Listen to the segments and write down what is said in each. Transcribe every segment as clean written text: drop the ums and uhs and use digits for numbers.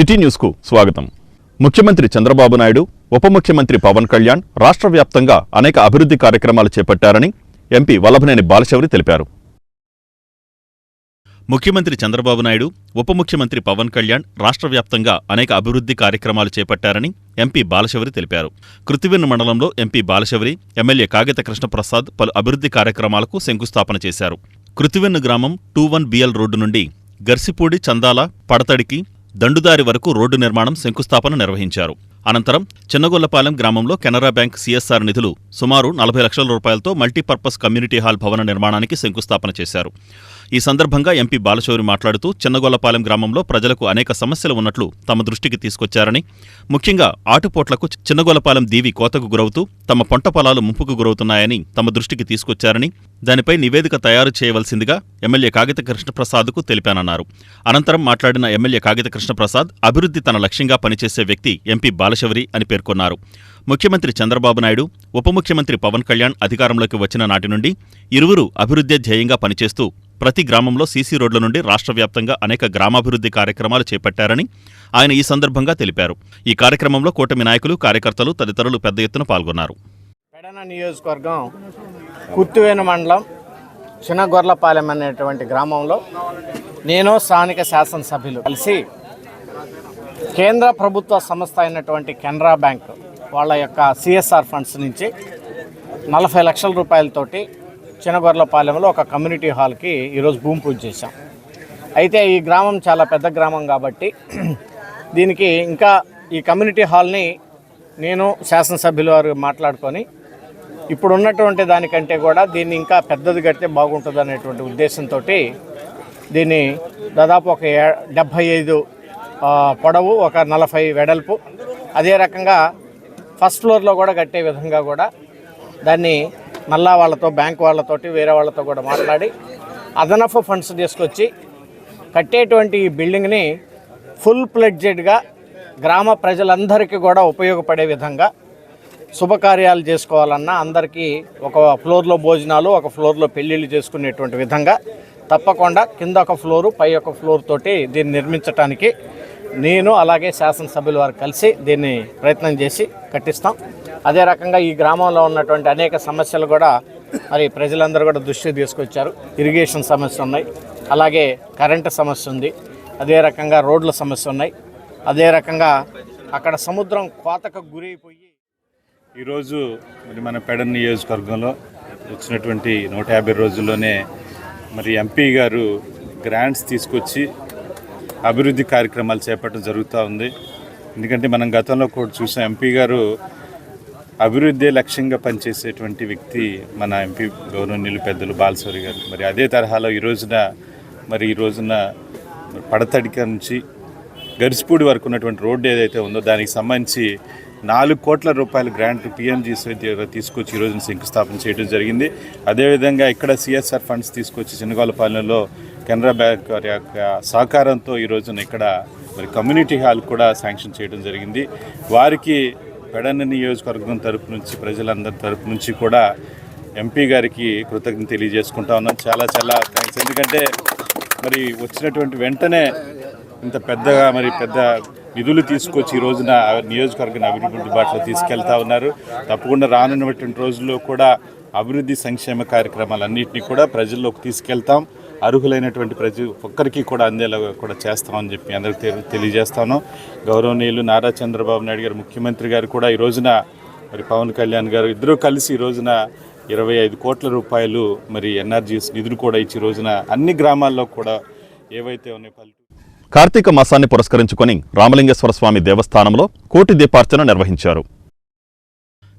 City న్యూస్కు స్వాగతం. ముఖ్యమంత్రి చంద్రబాబు నాయుడు, ఉప ముఖ్యమంత్రి పవన్ కళ్యాణ్ రాష్ట్ర వ్యాప్తంగా అనేక అభివృద్ధి కార్యక్రమాలు చేపట్టారని ఎంపీ వల్లభనేని బాలశౌరి తెలిపారు. ముఖ్యమంత్రి చంద్రబాబు నాయుడు, ఉప ముఖ్యమంత్రి పవన్ కళ్యాణ్ రాష్ట్ర వ్యాప్తంగా అనేక అభివృద్ధి కార్యక్రమాలు చేపట్టారని ఎంపీ బాలశౌరి తెలిపారు. కృత్తివెన్ను మండలంలో ఎంపీ బాలశౌరి, ఎమ్మెల్యే కాగిత కృష్ణప్రసాద్ పలు అభివృద్ధి కార్యక్రమాలకు శంకుస్థాపన చేశారు. కృత్తివెన్ను గ్రామం 21BL రోడ్డు నుండి గర్సిపూడి, చందాల, పడతడికి, దండుదారి వరకు రోడ్డు నిర్మాణం శంకుస్థాపన నిర్వహించారు. అనంతరం చిన్నగొల్లపాలెం గ్రామంలో కెనరా బ్యాంక్ CSR నిధులు సుమారు 40 లక్షల రూపాయలతో మల్టీపర్పస్ కమ్యూనిటీ హాల్ భవన నిర్మాణానికి శంకుస్థాపన చేశారు. ఈ సందర్భంగా ఎంపీ బాలశౌరి మాట్లాడుతూ చిన్నగొల్లపాలెం గ్రామంలో ప్రజలకు అనేక సమస్యలు ఉన్నట్లు తమ దృష్టికి తీసుకొచ్చారని, ముఖ్యంగా ఆటుపోట్లకు చిన్నగొల్లపాలెం దీవి కోతకు గురవుతూ తమ పంట పొలాలు ముంపుకు గురవుతున్నాయని తమ దృష్టికి తీసుకొచ్చారని, దానిపై నివేదిక తయారు చేయవలసిందిగా ఎమ్మెల్యే కాగిత కృష్ణప్రసాద్కు తెలిపానన్నారు. అనంతరం మాట్లాడిన ఎమ్మెల్యే కాగిత కృష్ణప్రసాద్ అభివృద్ధి తన లక్ష్యంగా పనిచేసే వ్యక్తి ఎంపీ బాలశౌరి అని పేర్కొన్నారు. ముఖ్యమంత్రి చంద్రబాబు నాయుడు, ఉప ముఖ్యమంత్రి పవన్ కళ్యాణ్ అధికారంలోకి వచ్చిన నాటి నుండి ఇరువురు అభివృద్ధి ధ్యేయంగా పనిచేస్తూ ప్రతి గ్రామంలో సీసీ రోడ్ల నుండి రాష్ట్ర వ్యాప్తంగా అనేక గ్రామాభివృద్ధి కార్యక్రమాలు చేపట్టారని ఆయన ఈ సందర్భంగా తెలిపారు. ఈ కార్యక్రమంలో కూటమి నాయకులు, కార్యకర్తలు తదితరులు పెద్ద ఎత్తున పాల్గొన్నారు. పెడన నియోజకవర్గం కృత్తివెన్ను మండలం చిన్నగొర్లపాలెం అనేటువంటి గ్రామంలో నేను స్థానిక శాసనసభ్యులు కలిసి కేంద్ర ప్రభుత్వ సంస్థ అయినటువంటి కెనరా బ్యాంక్ వాళ్ళ యొక్క CSR ఫండ్స్ నుంచి 40 లక్షల రూపాయలతోటి చిన్నగొర్లపాలెంలో ఒక కమ్యూనిటీ హాల్కి ఈరోజు భూమి పూజ చేశాం. అయితే ఈ గ్రామం చాలా పెద్ద గ్రామం కాబట్టి దీనికి ఇంకా ఈ కమ్యూనిటీ హాల్ని నేను శాసనసభ్యుల వారు మాట్లాడుకొని ఇప్పుడు ఉన్నటువంటి దానికంటే కూడా దీన్ని ఇంకా పెద్దది కడితే బాగుంటుంది అనేటువంటి ఉద్దేశంతో దీన్ని దాదాపు ఒక 75 పొడవు, ఒక 40 వెడల్పు, అదే రకంగా ఫస్ట్ ఫ్లోర్లో కూడా కట్టే విధంగా కూడా దాన్ని మళ్ళా వాళ్ళతో, బ్యాంక్ వాళ్ళతోటి, వేరే వాళ్ళతో కూడా మాట్లాడి అదనపు ఫండ్స్ తీసుకొచ్చి కట్టేటువంటి ఈ బిల్డింగ్ని ఫుల్ ప్లెడ్జెడ్గా గ్రామ ప్రజలందరికీ కూడా ఉపయోగపడే విధంగా శుభకార్యాలు చేసుకోవాలన్నా అందరికీ ఒక ఫ్లోర్లో భోజనాలు, ఒక ఫ్లోర్లో పెళ్ళిళ్ళు చేసుకునేటువంటి విధంగా తప్పకుండా కింద ఒక ఫ్లోరు, పై ఒక ఫ్లోర్ తోటి దీన్ని నిర్మించడానికి నేను అలాగే శాసనసభ్యుల వారు కలిసి దీన్ని ప్రయత్నం చేసి కట్టిస్తాం. అదే రకంగా ఈ గ్రామంలో ఉన్నటువంటి అనేక సమస్యలు కూడా మరి ప్రజలందరూ కూడా దృష్టికి తీసుకొచ్చారు. ఇరిగేషన్ సమస్య ఉన్నాయి, అలాగే కరెంటు సమస్య ఉంది, అదే రకంగా రోడ్ల సమస్య ఉన్నాయి, అదే రకంగా అక్కడ సముద్రం కోతకు గురైపోయి ఈరోజు మరి మన పెడన నియోజకవర్గంలో వచ్చినటువంటి 150 రోజుల్లోనే మరి ఎంపీ గారు గ్రాంట్స్ తీసుకొచ్చి అభివృద్ధి కార్యక్రమాలు చేపట్టడం జరుగుతూ ఉంది. ఎందుకంటే మనం గతంలో కూడా చూసాం, ఎంపీ గారు అభివృద్ధి లక్ష్యంగా పనిచేసేటువంటి వ్యక్తి మన ఎంపీ గౌరవనీయులు పెద్దలు బాలశౌరి గారు. మరి అదే తరహాలో ఈ రోజున పడతడిక నుంచి గరిసిపూడి వరకు ఉన్నటువంటి రోడ్డు ఏదైతే ఉందో దానికి సంబంధించి 4 కోట్ల రూపాయల గ్రాంట్ PMGSY తీసుకొచ్చి ఈ రోజున శంకుస్థాపన చేయడం జరిగింది. అదేవిధంగా ఇక్కడ CSR ఫండ్స్ తీసుకొచ్చి చిన్నగొల్లపాలెంలో కెనరా బ్యాంక్ వారి యొక్క సహకారంతో ఈ రోజున ఇక్కడ మరి కమ్యూనిటీ హాల్ కూడా శాంక్షన్ చేయడం జరిగింది. వారికి పెడన నియోజకవర్గం తరపు నుంచి, ప్రజలందరి తరపు నుంచి కూడా ఎంపీ గారికి కృతజ్ఞత తెలియజేసుకుంటా ఉన్నాం. చాలా థ్యాంక్స్. ఎందుకంటే మరి వచ్చినటువంటి వెంటనే ఇంత పెద్దగా పెద్ద నిధులు తీసుకొచ్చి ఈ రోజున నియోజకవర్గాన్ని అభివృద్ధి బాటలో తీసుకెళ్తా ఉన్నారు. తప్పకుండా రానున్నటువంటి రోజుల్లో కూడా అభివృద్ధి సంక్షేమ కార్యక్రమాలన్నింటినీ కూడా ప్రజల్లోకి తీసుకెళ్తాం. అర్హులైనటువంటి ప్రతి ఒక్కరికి కూడా అందేలా కూడా చేస్తామని చెప్పి అందరికీ తెలియజేస్తాను. గౌరవనీయులు నారా చంద్రబాబు నాయుడు గారు, ముఖ్యమంత్రి గారు కూడా ఈ రోజున మరి పవన్ కళ్యాణ్ గారు ఇద్దరూ కలిసి ఈ రోజున 25 కోట్ల రూపాయలు మరి NRGS నిధులు కూడా ఇచ్చి రోజున అన్ని గ్రామాల్లో కూడా ఏవైతే ఉన్నాయి. కార్తీక మాసాన్ని పురస్కరించుకొని రామలింగేశ్వర స్వామి దేవస్థానంలో కోటి దీపార్చన నిర్వహించారు.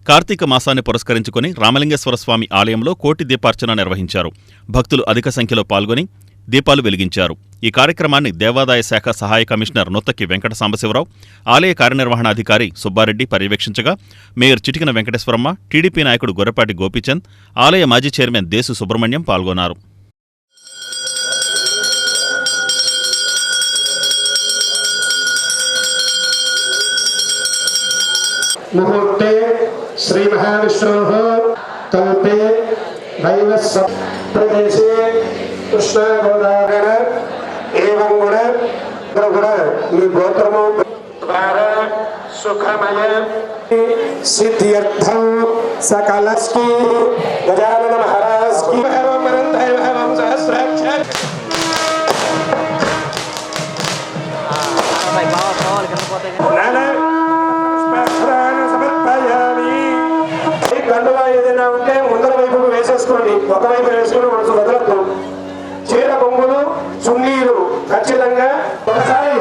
కార్తీక మాసాన్ని పురస్కరించుకొని రామలింగేశ్వర స్వామి ఆలయంలో కోటి దీపార్చన నిర్వహించారు. భక్తులు అధిక సంఖ్యలో పాల్గొని దీపాలు వెలిగించారు. ఈ కార్యక్రమాన్ని దేవాదాయ శాఖ సహాయ కమిషనర్ నొత్తకి వెంకట సాంబశివరావు, ఆలయ కార్యనిర్వహణాధికారి సుబ్బారెడ్డి పర్యవేక్షించగా మేయర్ చిటికిన వెంకటేశ్వరమ్మ, టీడీపీ నాయకుడు గొర్రపాటి గోపీచంద్, ఆలయ మాజీ చైర్మన్ దేశు సుబ్రహ్మణ్యం పాల్గొన్నారు. मुहूर्ते श्री महाविष्णोः कल्पे दैवस्य प्रदेशे कृष्णा गोदावरी एवं गुण కూడా మీ గోత్రము సుఖమయ సిద్ధ్యర్థం సకలస్కి గజానన మహారాజ్ కి సహస్రాక్ష కండువా ఏదైనా ఉంటే ముందర వైపు వేసేసుకోండి, ఒకవైపు వేసుకుని మనసు వదలద్దు. చీర కొంగులు చున్నీలు ఖచ్చితంగా ఒకసారి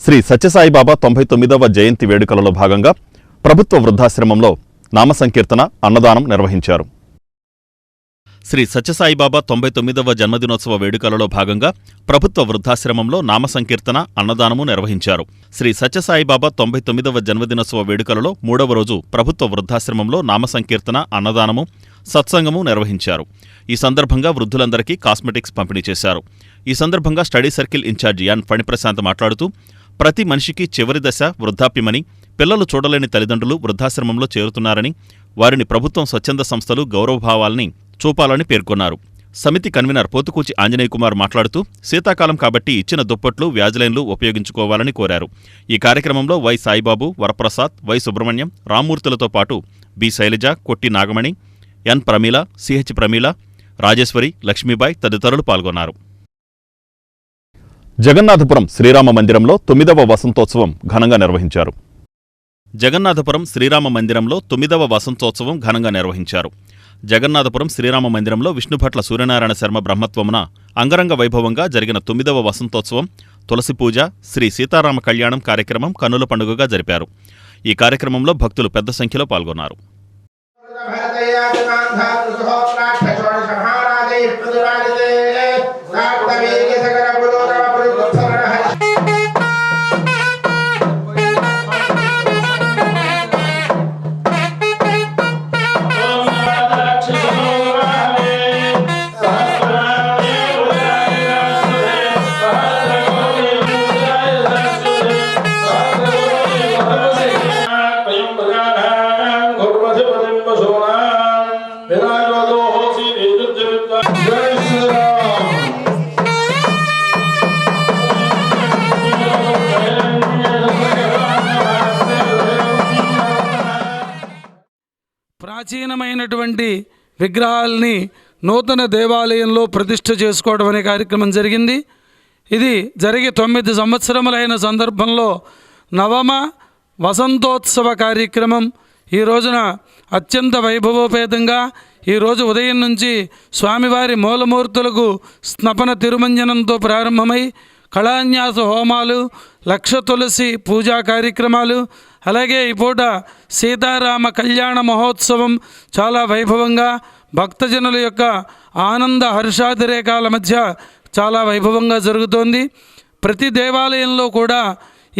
శ్రీ సత్యసాయిబాబా 99వ జయంతి వేడుకలలో భాగంగా ప్రభుత్వ వృద్ధాశ్రమంలో నామ సంకీర్తన, అన్నదానం నిర్వహించారు. శ్రీ సత్యసాయిబాబా 99వ జన్మదినోత్సవ వేడుకలలో భాగంగా ప్రభుత్వ వృద్ధాశ్రమంలో నామ సంకీర్తన, అన్నదానము నిర్వహించారు. శ్రీ సత్యసాయిబాబా 99వ జన్మదినోత్సవ వేడుకలలో 3వ రోజు ప్రభుత్వ వృద్ధాశ్రమంలో నామ సంకీర్తన, అన్నదానము, సత్సంగము నిర్వహించారు. ఈ సందర్భంగా వృద్ధులందరికీ కాస్మెటిక్స్ పంపిణీ చేశారు. ఈ సందర్భంగా స్టడీ సర్కిల్ ఇన్ఛార్జి ఎన్ ఫణిప్రశాంత్ మాట్లాడుతూ, ప్రతి మనిషికి చివరి దశ వృద్ధాప్యమని, పిల్లలు చూడలేని తల్లిదండ్రులు వృద్ధాశ్రమంలో చేరుతున్నారని, వారిని ప్రభుత్వం, స్వచ్ఛంద సంస్థలు గౌరవభావాల్ని చూపాలని పేర్కొన్నారు. సమితి కన్వీనర్ పోతుకూచి ఆంజనేయ కుమార్ మాట్లాడుతూ, శీతాకాలం కాబట్టి ఇచ్చిన దుప్పట్లు, వ్యాజ్లైన్లు ఉపయోగించుకోవాలని కోరారు. ఈ కార్యక్రమంలో వై సాయిబాబు, వరప్రసాద్, వై సుబ్రహ్మణ్యం, రామ్మూర్తులతో పాటు బి శైలజ, కొట్టి నాగమణి, ఎన్ ప్రమీల, సిహెచ్ ప్రమీల, రాజేశ్వరి, లక్ష్మీబాయి తదితరులు పాల్గొన్నారు. జగన్నాథపురం శ్రీరామ మందిరంలో 9వ వసంతోత్సవం ఘనంగా నిర్వహించారు. జగన్నాథపురం శ్రీరామ మందిరంలో 9వ వసంతోత్సవం ఘనంగా నిర్వహించారు. జగన్నాథపురం శ్రీరామ మందిరంలో విష్ణుభట్ల సూర్యనారాయణ శర్మ బ్రహ్మత్వమున అంగరంగ వైభవంగా జరిగిన 9వ వసంతోత్సవం, తులసి పూజ, శ్రీ సీతారామ కళ్యాణం కార్యక్రమం కన్నుల పండుగగా జరిపారు. ఈ కార్యక్రమంలో భక్తులు పెద్ద సంఖ్యలో పాల్గొన్నారు. ప్రాచీనమైనటువంటి విగ్రహాలని నూతన దేవాలయంలో ప్రతిష్ఠ చేసుకోవడం అనే కార్యక్రమం జరిగింది. ఇది జరిగి 9 సంవత్సరములైన సందర్భంలో నవమ వసంతోత్సవ కార్యక్రమం ఈ రోజున అత్యంత వైభవోపేతంగా ఈరోజు ఉదయం నుంచి స్వామివారి మూలమూర్తులకు స్నపన తిరుమంజనంతో ప్రారంభమై కళాన్యాస హోమాలు, లక్ష తులసి పూజా కార్యక్రమాలు, అలాగే ఈ పూట సీతారామ కళ్యాణ మహోత్సవం చాలా వైభవంగా భక్తజనుల యొక్క ఆనంద హర్షాతిరేకాల మధ్య చాలా వైభవంగా జరుగుతోంది. ప్రతి దేవాలయంలో కూడా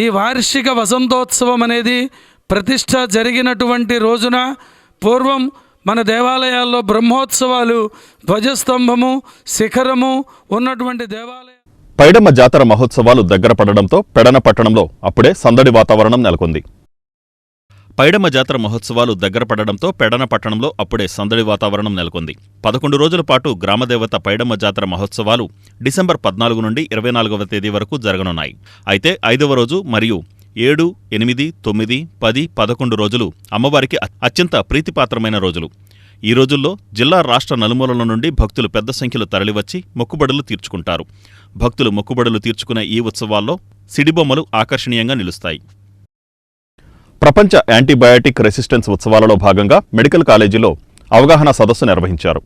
ఈ వార్షిక వసంతోత్సవం అనేది ప్రతిష్ఠ జరిగినటువంటి రోజున పూర్వం మన దేవాలయాల్లో బ్రహ్మోత్సవాలు, ధ్వజస్తంభము, శిఖరము ఉన్నటువంటి దేవాలయం. పైడమ్మ జాతర మహోత్సవాలు దగ్గర పడడంతో పెడన పట్టణంలో అప్పుడే సందడి వాతావరణం నెలకొంది. పైడమ్మ జాతర మహోత్సవాలు దగ్గర పడడంతో పెడన పట్టణంలో అప్పుడే సందడి వాతావరణం నెలకొంది. 11 రోజుల పాటు గ్రామదేవత పైడమ్మ జాతర మహోత్సవాలు డిసెంబర్ 14 నుండి 24వ తేదీ వరకు జరగనున్నాయి. అయితే 5వ రోజు మరియు 7, 8, 9, 10, 11 రోజులు అమ్మవారికి అత్యంత ప్రీతిపాత్రమైన రోజులు. ఈ రోజుల్లో జిల్లా, రాష్ట్ర నలుమూలల నుండి భక్తులు పెద్ద సంఖ్యలో తరలివచ్చి మొక్కుబడులు తీర్చుకుంటారు. భక్తులు మొక్కుబడులు తీర్చుకునే ఈ ఉత్సవాల్లో సిడిబొమ్మలు ఆకర్షణీయంగా నిలుస్తాయి. ప్రపంచ యాంటీబయాటిక్ రెసిస్టెన్స్ ఉత్సవాలలో భాగంగా మెడికల్ కాలేజీలో అవగాహన సదస్సు నిర్వహించారు.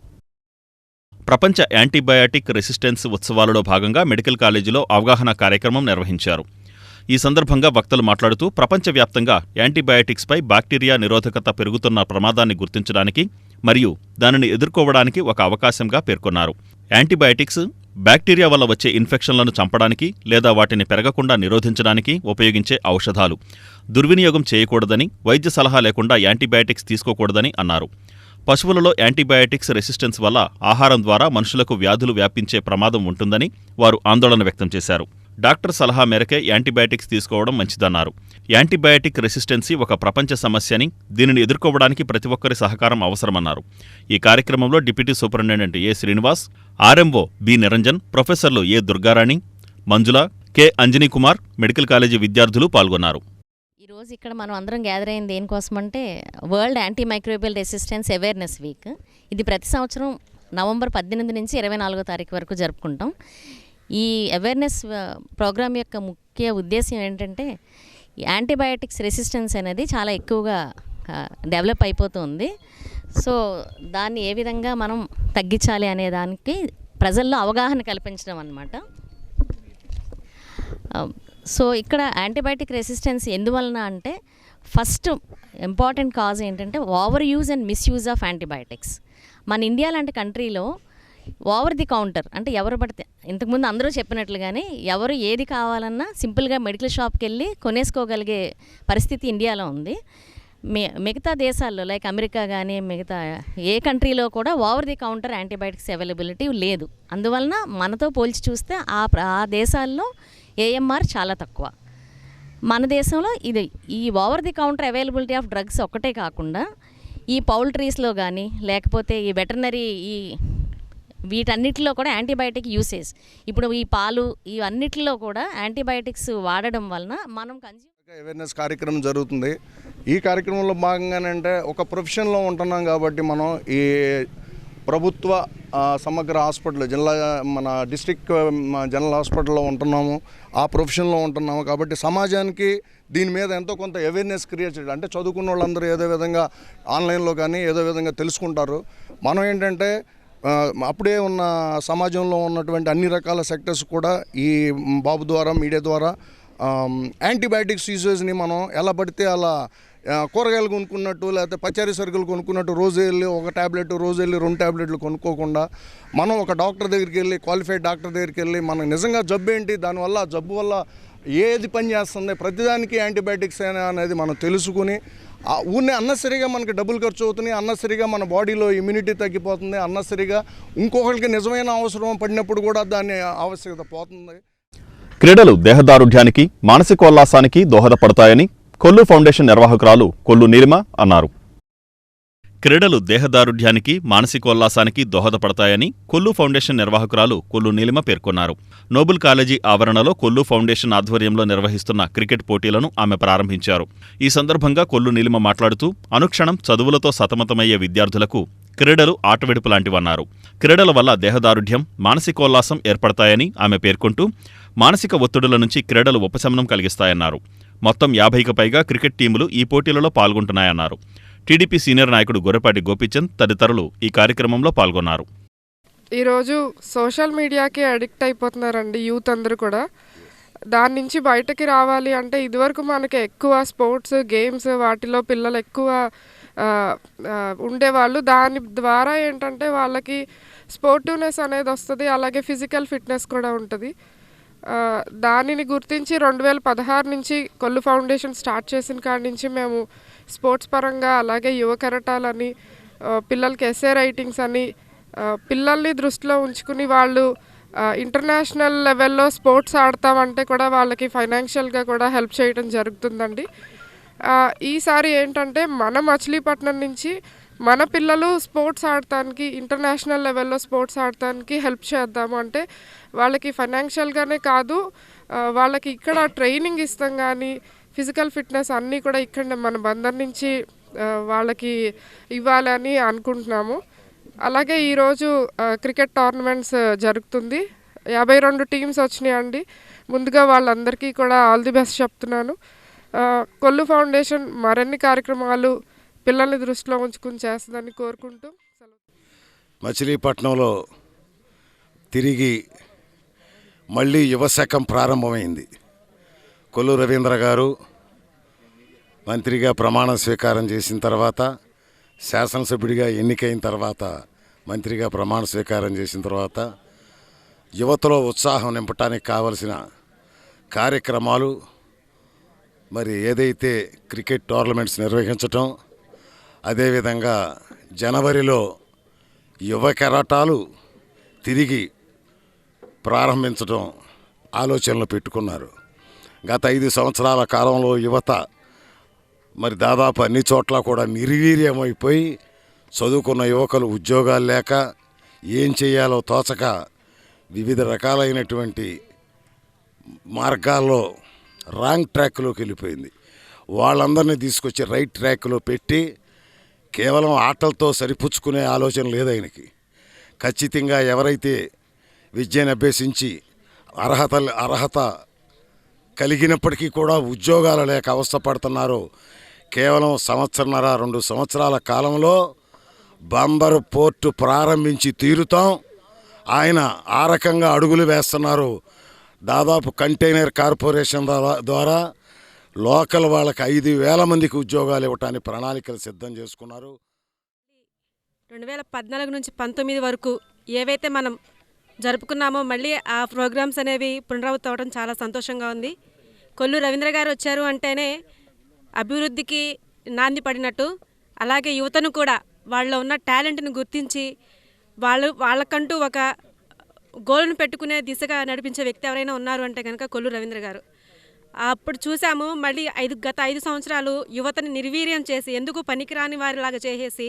ప్రపంచ యాంటీబయాటిక్ రెసిస్టెన్స్ ఉత్సవాలలో భాగంగా మెడికల్ కాలేజీలో అవగాహన కార్యక్రమం నిర్వహించారు. ఈ సందర్భంగా వక్తలు మాట్లాడుతూ, ప్రపంచవ్యాప్తంగా యాంటీబయాటిక్స్పై బాక్టీరియా నిరోధకత పెరుగుతున్న ప్రమాదాన్ని గుర్తించడానికి మరియు దానిని ఎదుర్కోవడానికి ఒక అవకాశంగా పేర్కొన్నారు. యాంటీబయాటిక్స్ బ్యాక్టీరియా వల్ల వచ్చే ఇన్ఫెక్షన్లను చంపడానికి లేదా వాటిని పెరగకుండా నిరోధించడానికి ఉపయోగించే ఔషధాలు. దుర్వినియోగం చేయకూడదని, వైద్య సలహా లేకుండా యాంటీబయాటిక్స్ తీసుకోకూడదని అన్నారు. పశువులలో యాంటీబయాటిక్స్ రెసిస్టెన్స్ వల్ల ఆహారం ద్వారా మనుషులకు వ్యాధులు వ్యాపించే ప్రమాదం ఉంటుందని వారు ఆందోళన వ్యక్తం చేశారు. డాక్టర్ సలహా మేరకే యాంటీబయాటిక్స్ తీసుకోవడం మంచిదన్నారు. యాంటీబయాటిక్ రెసిస్టెన్సీ ఒక ప్రపంచ సమస్య అని, దీనిని ఎదుర్కోవడానికి ప్రతి ఒక్కరి సహకారం అవసరమన్నారు. ఈ కార్యక్రమంలో deputy superintendent A. Srinivas, RMO B. Niranjan, ప్రొఫెసర్లు A. Durgarani, Manjula, K. Anjani Kumar, medical college విద్యార్థులు పాల్గొన్నారు. ఈరోజు ఇక్కడ మనం అందరం గ్యాదర్ అయింది దేనికోసమంటే world antimicrobial resistance awareness week. ఇది ప్రతి సంవత్సరం నవంబర్ 18 నుంచి 24వ తారీఖు వరకు జరుపుకుంటాం. ఈ అవేర్నెస్ ప్రోగ్రామ్ యొక్క ముఖ్య ఉద్దేశం ఏంటంటే యాంటీబయాటిక్స్ రెసిస్టెన్స్ అనేది చాలా ఎక్కువగా డెవలప్ అయిపోతుంది. సో దాన్ని ఏ విధంగా మనం తగ్గించాలి అనే దానికి ప్రజల్లో అవగాహన కల్పించడం అన్నమాట. సో ఇక్కడ యాంటీబయాటిక్ రెసిస్టెన్స్ ఎందువలన అంటే ఫస్ట్ ఇంపార్టెంట్ కాజ్ ఏంటంటే over use and misuse of antibiotics. మన ఇండియా లాంటి కంట్రీలో ఓవర్ ది కౌంటర్ అంటే ఎవరు పడితే, ఇంతకుముందు అందరూ చెప్పినట్లుగానే ఎవరు ఏది కావాలన్నా సింపుల్గా మెడికల్ షాప్కి వెళ్ళి కొనేసుకోగలిగే పరిస్థితి ఇండియాలో ఉంది. మిగతా దేశాల్లో లైక్ అమెరికా కానీ మిగతా ఏ కంట్రీలో కూడా over the counter antibiotics availability లేదు. అందువలన మనతో పోల్చి చూస్తే ఆ దేశాల్లో ఏఎంఆర్ చాలా తక్కువ. మన దేశంలో ఈ over the counter availability of drugs ఒక్కటే కాకుండా ఈ పౌల్ట్రీస్లో కానీ లేకపోతే ఈ వెటర్నరీ వీటన్నిటిలో కూడా యాంటీబయాటిక్ యూసేజ్, ఇప్పుడు ఈ పాలు ఇవన్నిటిలో కూడా యాంటీబయాటిక్స్ వాడడం వలన మనం అవేర్నెస్ కార్యక్రమం జరుగుతుంది. ఈ కార్యక్రమంలో భాగంగానే అంటే ఒక ప్రొఫెషన్లో ఉంటున్నాం కాబట్టి మనం ఈ ప్రభుత్వ సమగ్ర హాస్పిటల్ మన డిస్ట్రిక్ట్ జనరల్ హాస్పిటల్లో ఉంటున్నాము, ఆ ప్రొఫెషన్లో ఉంటున్నాము కాబట్టి సమాజానికి దీని మీద ఎంతో కొంత అవేర్నెస్ క్రియేట్ చేయడం, అంటే చదువుకున్న వాళ్ళందరూ ఏదో విధంగా ఆన్లైన్లో కానీ ఏదో విధంగా తెలుసుకుంటారు. మనం ఏంటంటే అప్పుడే ఉన్న సమాజంలో ఉన్నటువంటి అన్ని రకాల సెక్టర్స్ కూడా ఈ బాబు ద్వారా మీడియా ద్వారా యాంటీబయాటిక్స్ యూసేజ్ని మనం ఎలా పడితే అలా కూరగాయలు కొనుక్కున్నట్టు లేకపోతే పచారీ సరుకులు కొనుక్కున్నట్టు రోజు వెళ్ళి ఒక ట్యాబ్లెట్, రోజు వెళ్ళి 2 ట్యాబ్లెట్లు కొనుక్కోకుండా మనం ఒక డాక్టర్ దగ్గరికి వెళ్ళి, క్వాలిఫైడ్ డాక్టర్ దగ్గరికి వెళ్ళి మనకు నిజంగా జబ్బు ఏంటి, దానివల్ల జబ్బు వల్ల ఏది పని చేస్తుంది, ప్రతిదానికి యాంటీబయాటిక్స్ అనేది మనం తెలుసుకుని ఊరినే అన్నసరిగా మనకి డబ్బులు ఖర్చు అవుతున్నాయి, అన్నసరిగా మన బాడీలో ఇమ్యూనిటీ తగ్గిపోతుంది, అన్నసరిగా ఇంకొకరికి నిజమైన అవసరం పడినప్పుడు కూడా దాని ఆవశ్యకత పోతుంది. క్రీడలు దేహదారుఢ్యానికి, మానసికోల్లాసానికి దోహదపడతాయని కొల్లు ఫౌండేషన్ నిర్వాహకురాలు కొల్లు నీలిమ అన్నారు. క్రీడలు దేహదారుఢ్యానికి, మానసికోల్లాసానికి దోహదపడతాయని కొల్లు ఫౌండేషన్ నిర్వాహకురాలు కొల్లు నీలిమ పేర్కొన్నారు. నోబుల్ కాలేజీ ఆవరణలో కొల్లు ఫౌండేషన్ ఆధ్వర్యంలో నిర్వహిస్తున్న క్రికెట్ పోటీలను ఆమె ప్రారంభించారు. ఈ సందర్భంగా కొల్లు నీలిమ మాట్లాడుతూ అనుక్షణం చదువులతో సతమతమయ్యే విద్యార్థులకు క్రీడలు ఆటవిడుపు లాంటివన్నారు. క్రీడల వల్ల దేహదారుఢ్యం, మానసికోల్లాసం ఏర్పడతాయని ఆమె పేర్కొంటూ మానసిక ఒత్తిడుల నుంచి క్రీడలు ఉపశమనం కలిగిస్తాయన్నారు. మొత్తం 50కి పైగా క్రికెట్ టీములు ఈ పోటీలలో పాల్గొంటున్నాయన్నారు. టీడీపీ సీనియర్ నాయకుడు గొర్రెపాటి గోపీచంద్ తదితరులు ఈ కార్యక్రమంలో పాల్గొన్నారు. ఈరోజు సోషల్ మీడియాకి అడిక్ట్ అయిపోతున్నారండి యూత్ అందరూ కూడా. దాని నుంచి బయటకి రావాలి అంటే ఇదివరకు మనకి ఎక్కువ స్పోర్ట్స్ గేమ్స్ వాటిలో పిల్లలు ఎక్కువ ఉండేవాళ్ళు. దాని ద్వారా ఏంటంటే వాళ్ళకి స్పోర్టివ్నెస్ అనేది వస్తుంది, అలాగే ఫిజికల్ ఫిట్నెస్ కూడా ఉంటుంది. దానిని గుర్తించి 2016 నుంచి కొల్లు ఫౌండేషన్ స్టార్ట్ చేసిన కాడి నుంచి మేము స్పోర్ట్స్ పరంగా అలాగే యువ కెరటాలని, పిల్లలకి ఎస్ఏ రైటింగ్స్ అని పిల్లల్ని దృష్టిలో ఉంచుకుని వాళ్ళు ఇంటర్నేషనల్ లెవెల్లో స్పోర్ట్స్ ఆడతామంటే కూడా వాళ్ళకి ఫైనాన్షియల్గా కూడా హెల్ప్ చేయడం జరుగుతుందండి. ఈసారి ఏంటంటే మన మచిలీపట్నం నుంచి మన పిల్లలు స్పోర్ట్స్ ఆడటానికి, ఇంటర్నేషనల్ లెవెల్లో స్పోర్ట్స్ ఆడటానికి హెల్ప్ చేద్దాము అంటే వాళ్ళకి ఫైనాన్షియల్గానే కాదు, వాళ్ళకి ఇక్కడ ట్రైనింగ్ ఇస్తాం కానీ ఫిజికల్ ఫిట్నెస్ అన్నీ కూడా ఇక్కడ మన బందర్ నుంచి వాళ్ళకి ఇవ్వాలని అనుకుంటున్నాము. అలాగే ఈరోజు క్రికెట్ టోర్నమెంట్స్ జరుగుతుంది. 52 టీమ్స్ వచ్చినాయండి. ముందుగా వాళ్ళందరికీ కూడా ఆల్ ది బెస్ట్ చెప్తున్నాను. కొల్లు ఫౌండేషన్ మరిన్ని కార్యక్రమాలు పిల్లల్ని దృష్టిలో ఉంచుకుని చేస్తుందని కోరుకుంటూ మచిలీపట్నంలో తిరిగి మళ్ళీ యువశకం ప్రారంభమైంది. కొల్లు రవీంద్ర గారు మంత్రిగా ప్రమాణ స్వీకారం చేసిన తర్వాత, శాసనసభ్యుడిగా ఎన్నికైన తర్వాత, మంత్రిగా ప్రమాణ స్వీకారం చేసిన తర్వాత యువతలో ఉత్సాహం నింపటానికి కావలసిన కార్యక్రమాలు, మరి ఏదైతే క్రికెట్ టోర్నమెంట్స్ నిర్వహించటం, అదేవిధంగా జనవరిలో యువ కెరాటాలు తిరిగి ప్రారంభించడం ఆలోచనలు పెట్టుకున్నారు. గత 5 సంవత్సరాల కాలంలో యువత మరి దాదాపు అన్ని చోట్ల కూడా నిర్వీర్యమైపోయి చదువుకున్న యువకులు ఉద్యోగాలు లేక ఏం చేయాలో తోచక వివిధ రకాలైనటువంటి మార్గాల్లో రాంగ్ ట్రాక్లోకి వెళ్ళిపోయింది. వాళ్ళందరినీ తీసుకొచ్చి రైట్ ట్రాక్లో పెట్టి కేవలం ఆటలతో సరిపుచ్చుకునే ఆలోచన లేదు ఆయనకి. ఖచ్చితంగా ఎవరైతే విద్యను అభ్యసించి అర్హత కలిగినప్పటికీ కూడా ఉద్యోగాలు లేక అవస్థపడుతున్నారో, కేవలం 1.5-2 సంవత్సరాల కాలంలో బందరు పోర్టు ప్రారంభించి తీరుతాం. ఆయన ఆ రకంగా అడుగులు వేస్తున్నారు. దాదాపు కంటైనర్ కార్పొరేషన్ ద్వారా లోకల్ వాళ్ళకి 5,000 మందికి ఉద్యోగాలు ఇవ్వటానికి ప్రణాళికలు సిద్ధం చేసుకున్నారు. 2014 నుంచి 19 వరకు ఏవైతే మనం జరుపుకున్నామో మళ్ళీ ఆ ప్రోగ్రామ్స్ అనేవి పునరావృతం అవడం చాలా సంతోషంగా ఉంది. కొల్లు రవీంద్ర గారు వచ్చారు అంటేనే అభివృద్ధికి నాంది పడినట్టు, అలాగే యువతను కూడా వాళ్ళలో ఉన్న టాలెంట్ని గుర్తించి వాళ్ళకంటూ ఒక గోల్ను పెట్టుకునే దిశగా నడిపించే వ్యక్తి ఎవరైనా ఉన్నారు అంటే కనుక కొల్లు రవీంద్ర గారు. అప్పుడు చూసాము, మళ్ళీ గత 5 సంవత్సరాలు యువతని నిర్వీర్యం చేసి, ఎందుకు పనికిరాని వారిలాగా చేసేసి,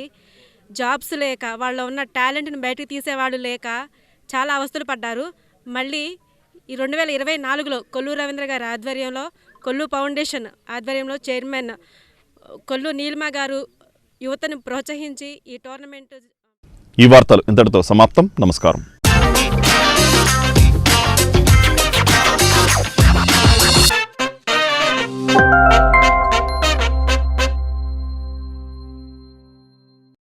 జాబ్స్ లేక, వాళ్ళలో ఉన్న టాలెంట్ని బయటకు తీసేవాళ్ళు లేక చాలా అవస్థలు పడ్డారు. మళ్ళీ ఈ 2024లో కొల్లు రవీంద్ర గారి ఆధ్వర్యంలో, కొల్లు ఫౌండేషన్ ఆధ్వర్యంలో చైర్మన్ కొల్లు నీలిమ గారు యువతను ప్రోత్సహించి ఈ టోర్నమెంట్. ఈ వార్తలు ఇంతటితో సమాప్తం. నమస్కారం.